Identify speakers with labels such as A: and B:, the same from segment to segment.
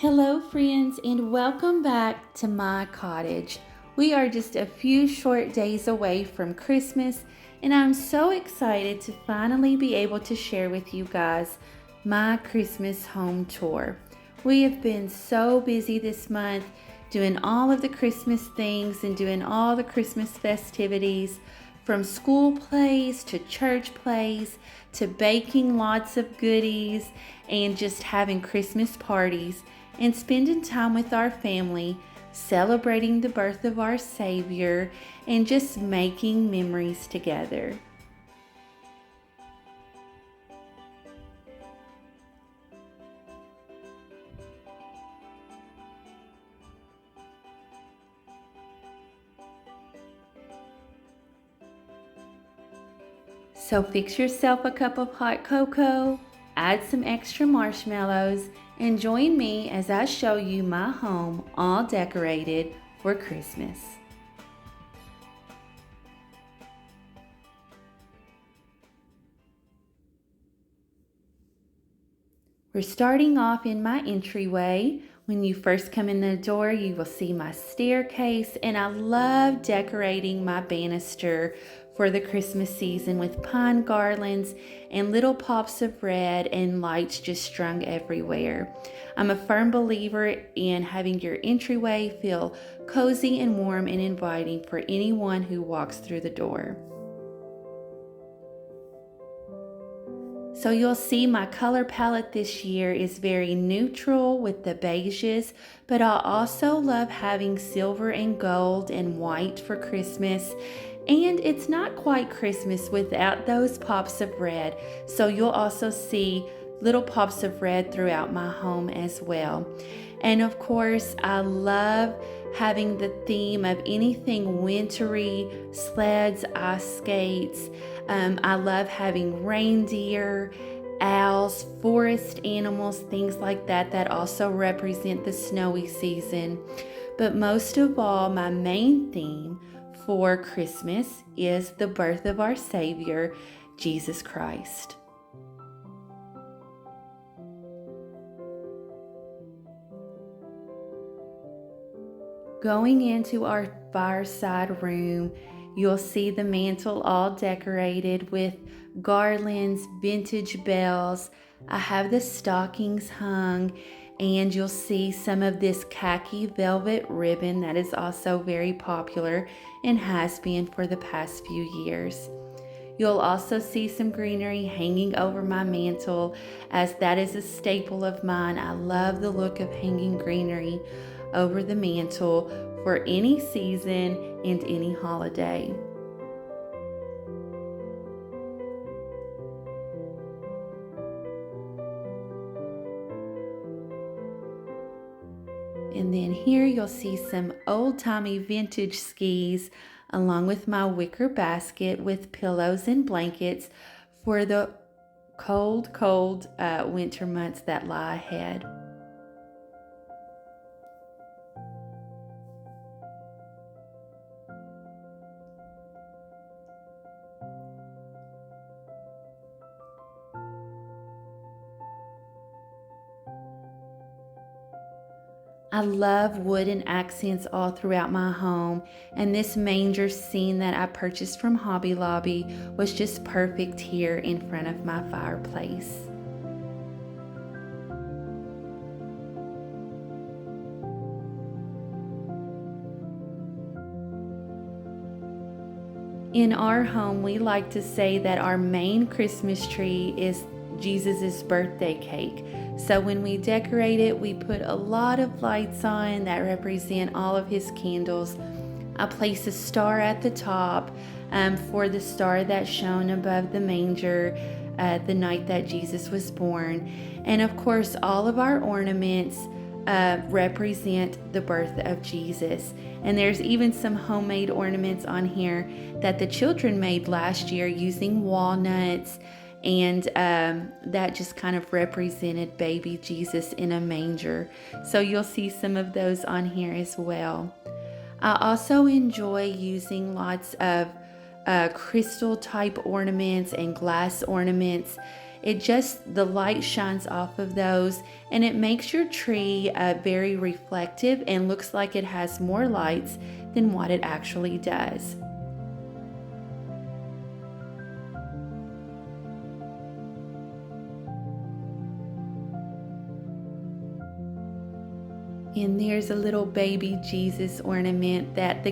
A: Hello, friends, and welcome back to my cottage. We are just a few short days away from Christmas, and I'm so excited to finally be able to share with you guys my Christmas home tour. We have been so busy this month doing all of the Christmas things and doing all the Christmas festivities, from school plays to church plays to baking lots of goodies and just having Christmas parties and spending time with our family, celebrating the birth of our Savior, and just making memories together. So fix yourself a cup of hot cocoa, add some extra marshmallows, and join me as I show you my home all decorated for Christmas. We're starting off in my entryway. When you first come in the door, you will see my staircase, and I love decorating my banister for the Christmas season with pine garlands and little pops of red and lights just strung everywhere. I'm a firm believer in having your entryway feel cozy and warm and inviting for anyone who walks through the door. So you'll see my color palette this year is very neutral with the beiges, but I also love having silver and gold and white for Christmas. And it's not quite Christmas without those pops of red. So you'll also see little pops of red throughout my home as well. And of course, I love having the theme of anything wintery, sleds, ice skates. I love having reindeer, owls, forest animals, things like that that also represent the snowy season. But most of all, my main theme for Christmas is the birth of our Savior, Jesus Christ. Going into our fireside room, you'll see the mantle all decorated with garlands, vintage bells. I have the stockings hung, and you'll see some of this khaki velvet ribbon that is also very popular and has been for the past few years. You'll also see some greenery hanging over my mantle, as that is a staple of mine. I love the look of hanging greenery over the mantle for any season and any holiday. And then here you'll see some old-timey vintage skis along with my wicker basket with pillows and blankets for the cold winter months that lie ahead. I love wooden accents all throughout my home, and this manger scene that I purchased from Hobby Lobby was just perfect here in front of my fireplace. In our home, we like to say that our main Christmas tree is Jesus' birthday cake. So when we decorate it, we put a lot of lights on that represent all of his candles. I place a star at the top for the star that shone above the manger the night that Jesus was born. And of course, all of our ornaments represent the birth of Jesus. And there's even some homemade ornaments on here that the children made last year using walnuts, and that just kind of represented baby Jesus in a manger. So you'll see some of those on here as well. I also enjoy using lots of crystal type ornaments and glass ornaments The light shines off of those, and it makes your tree very reflective and looks like it has more lights than what it actually does. And there's a little baby Jesus ornament that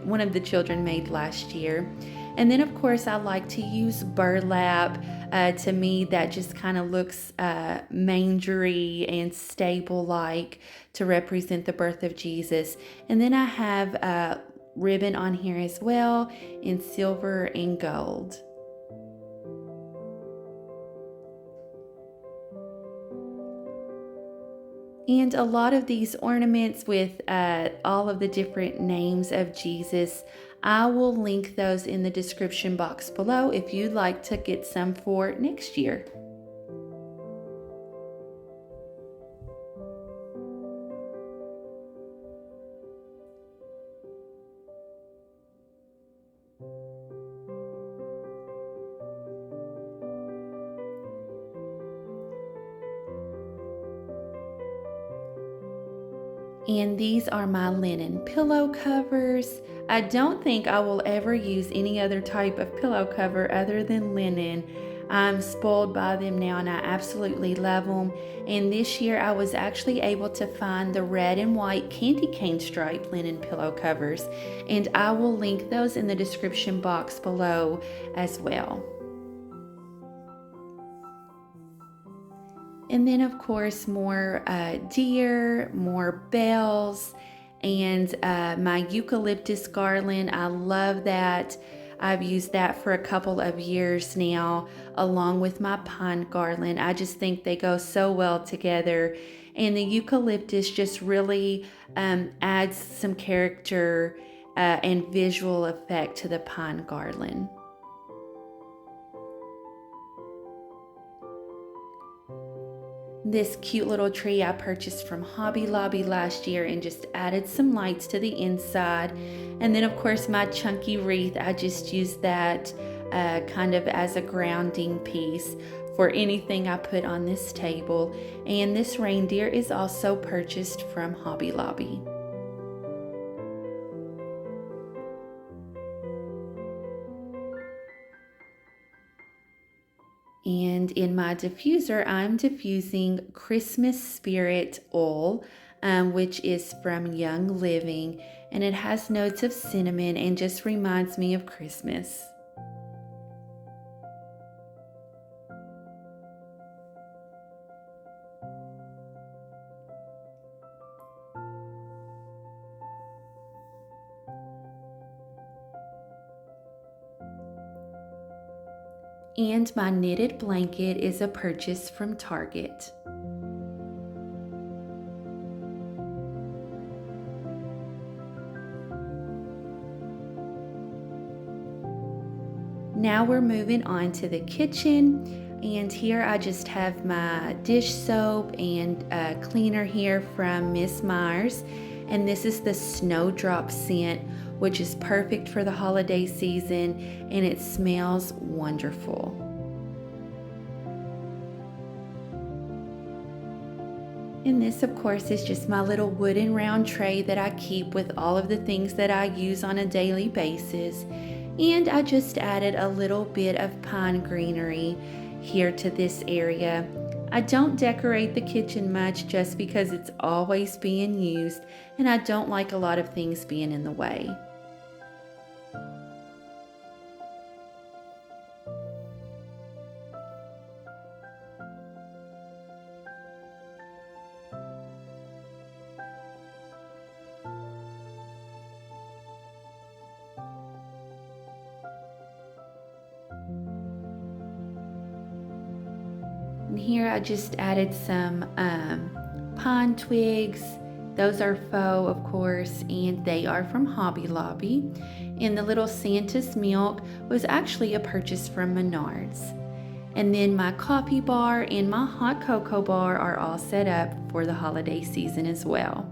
A: one of the children made last year. And then, of course, I like to use burlap. To me, that just kind of looks mangery and stable like to represent the birth of Jesus. And then I have ribbon on here as well in silver and gold. And a lot of these ornaments with all of the different names of Jesus, I will link those in the description box below if you'd like to get some for next year. And these are my linen pillow covers. I don't think I will ever use any other type of pillow cover other than linen. I'm spoiled by them now and I absolutely love them. And this year I was actually able to find the red and white candy cane stripe linen pillow covers. And I will link those in the description box below as well. And then, of course, more deer, more bells, and my eucalyptus garland. I love that. I've used that for a couple of years now, along with my pine garland. I just think they go so well together. And the eucalyptus just really adds some character and visual effect to the pine garland. This cute little tree I purchased from Hobby Lobby last year and just added some lights to the inside. And then, of course, my chunky wreath, I just used that kind of as a grounding piece for anything I put on this table. And this reindeer is also purchased from Hobby Lobby. And in my diffuser, I'm diffusing Christmas Spirit Oil, which is from Young Living, and it has notes of cinnamon and just reminds me of Christmas. And my knitted blanket is a purchase from Target. Now we're moving on to the kitchen, and here I just have my dish soap and cleaner here from Miss Myers, and this is the Snowdrop scent, which is perfect for the holiday season, and it smells wonderful. And this, of course, is just my little wooden round tray that I keep with all of the things that I use on a daily basis. And I just added a little bit of pine greenery here to this area. I don't decorate the kitchen much just because it's always being used, and I don't like a lot of things being in the way. And here I just added some pine twigs. Those are faux, of course, and they are from Hobby Lobby. And the little Santa's milk was actually a purchase from Menards. And then my coffee bar and my hot cocoa bar are all set up for the holiday season as well.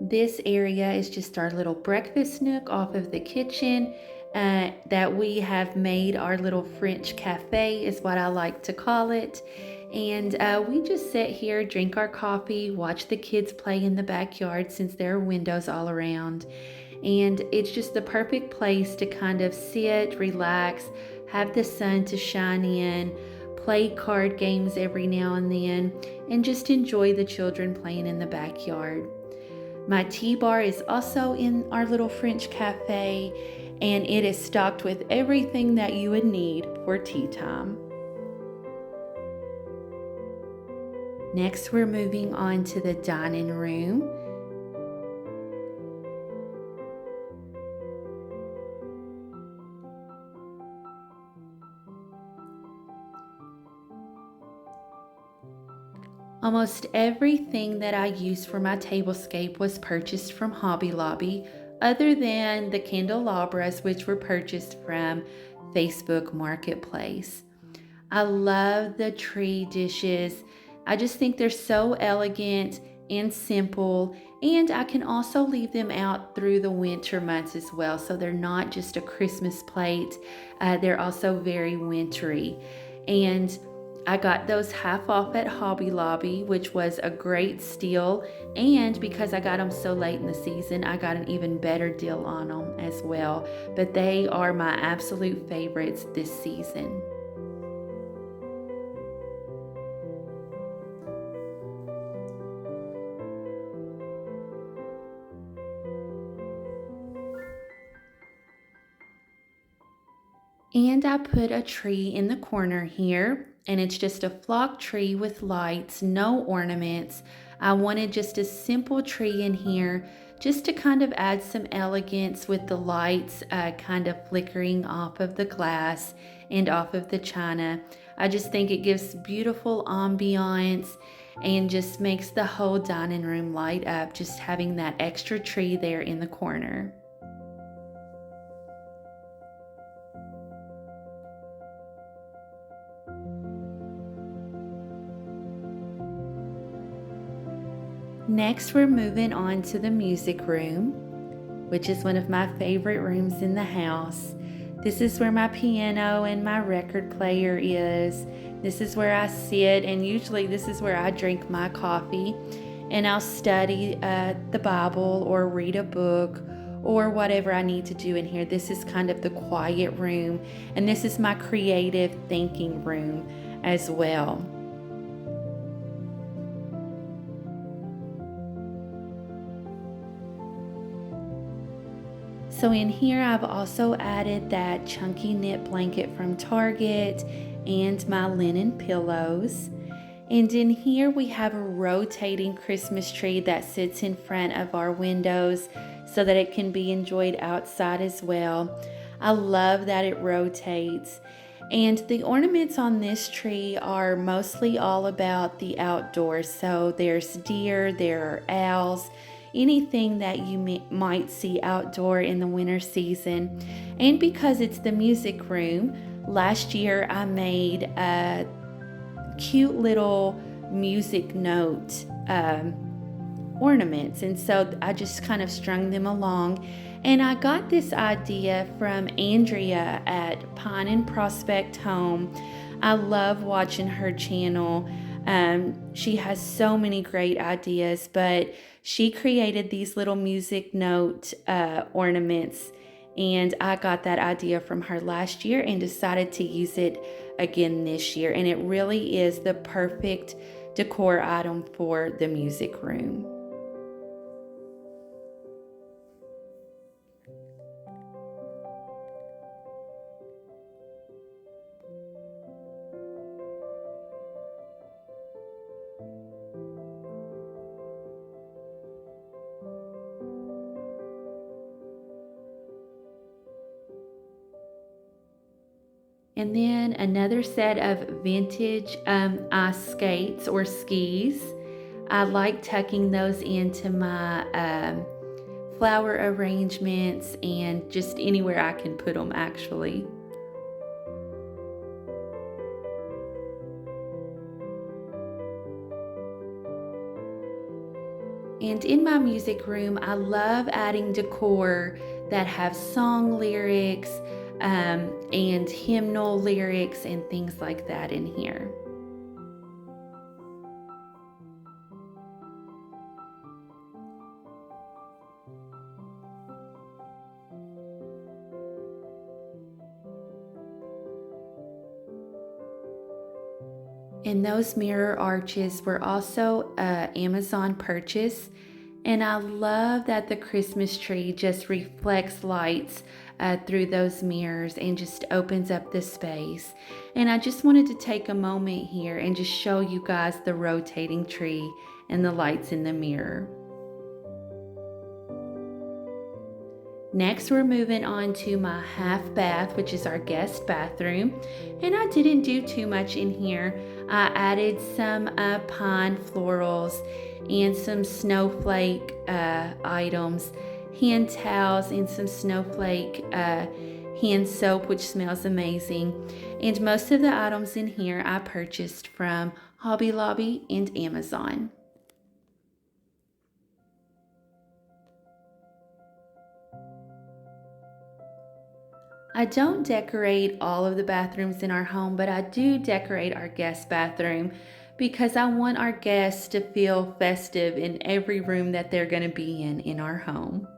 A: This area is just our little breakfast nook off of the kitchen that we have made our little French cafe, is what I like to call it. And we just sit here, drink our coffee, watch the kids play in the backyard since there are windows all around. And it's just the perfect place to kind of sit, relax, have the sun to shine in, play card games every now and then, and just enjoy the children playing in the backyard. My tea bar is also in our little French cafe, and it is stocked with everything that you would need for tea time. Next, we're moving on to the dining room. Almost everything that I used for my tablescape was purchased from Hobby Lobby, other than the candelabras, which were purchased from Facebook Marketplace. I love the tree dishes. I just think they're so elegant and simple, and I can also leave them out through the winter months as well. So they're not just a Christmas plate, they're also very wintry. And I got those half off at Hobby Lobby, which was a great steal. And because I got them so late in the season, I got an even better deal on them as well. But they are my absolute favorites this season. And I put a tree in the corner here, and it's just a flock tree with lights, no ornaments. I wanted just a simple tree in here just to kind of add some elegance with the lights kind of flickering off of the glass and off of the china. I just think it gives beautiful ambiance and just makes the whole dining room light up, just having that extra tree there in the corner. Next, we're moving on to the music room, which is one of my favorite rooms in the house. This is where my piano and my record player is. This is where I sit, and usually this is where I drink my coffee, and I'll study the Bible or read a book or whatever I need to do in here. This is kind of the quiet room, and this is my creative thinking room as well. So in here, I've also added that chunky knit blanket from Target and my linen pillows. And in here, we have a rotating Christmas tree that sits in front of our windows so that it can be enjoyed outside as well. I love that it rotates. And the ornaments on this tree are mostly all about the outdoors. So there's deer, there are owls, anything that you might see outdoor in the winter season. And because it's the music room, last year I made a cute little music note ornaments, and so I just kind of strung them along. And I got this idea from Andrea at Pine and Prospect Home. I love watching her channel. She has so many great ideas, but she created these little music note ornaments, and I got that idea from her last year and decided to use it again this year. And it really is the perfect decor item for the music room. And then another set of vintage ice skates or skis. I like tucking those into my flower arrangements and just anywhere I can put them actually. And in my music room, I love adding decor that have song lyrics and hymnal lyrics and things like that in here. And those mirror arches were also Amazon purchase. And I love that the Christmas tree just reflects lights through those mirrors and just opens up the space. And I just wanted to take a moment here and just show you guys the rotating tree and the lights in the mirror. Next, we're moving on to my half bath, which is our guest bathroom. And I didn't do too much in here. I added some pine florals and some snowflake items, hand towels, and some snowflake hand soap, which smells amazing. And most of the items in here I purchased from Hobby Lobby and Amazon. I don't decorate all of the bathrooms in our home, but I do decorate our guest bathroom because I want our guests to feel festive in every room that they're going to be in our home.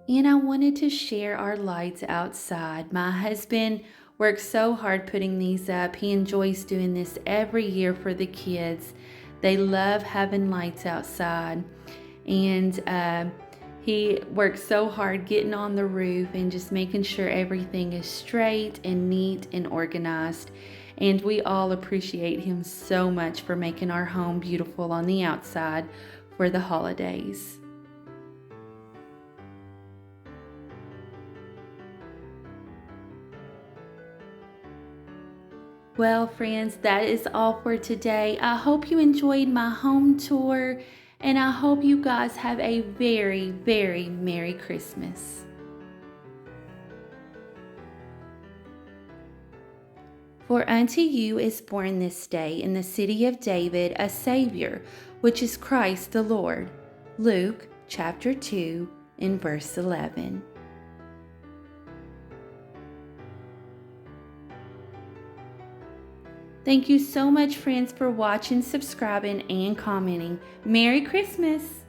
A: And I wanted to share our lights outside. My husband works so hard putting these up. He enjoys doing this every year for the kids. They love having lights outside. And he works so hard getting on the roof and just making sure everything is straight and neat and organized. And we all appreciate him so much for making our home beautiful on the outside for the holidays. Well, friends, that is all for today. I hope you enjoyed my home tour, and I hope you guys have a very, very Merry Christmas. For unto you is born this day in the city of David a Savior, which is Christ the Lord. Luke chapter 2 and verse 11. Thank you so much, friends, for watching, subscribing, and commenting. Merry Christmas!